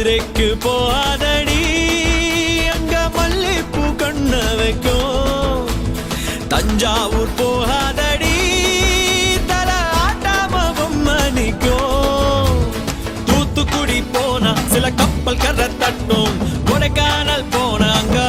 மதுரைக்கு போகாதடி, அங்க மல்லிப்பூ கண்ண வைக்கும். தஞ்சாவூர் போகாதடி, தல ஆட்டாம பொம்மை நிக்கும். தூத்துக்குடி போனா சில கப்பல் கரை தட்டும். கொடைக்கானல் போனா அங்க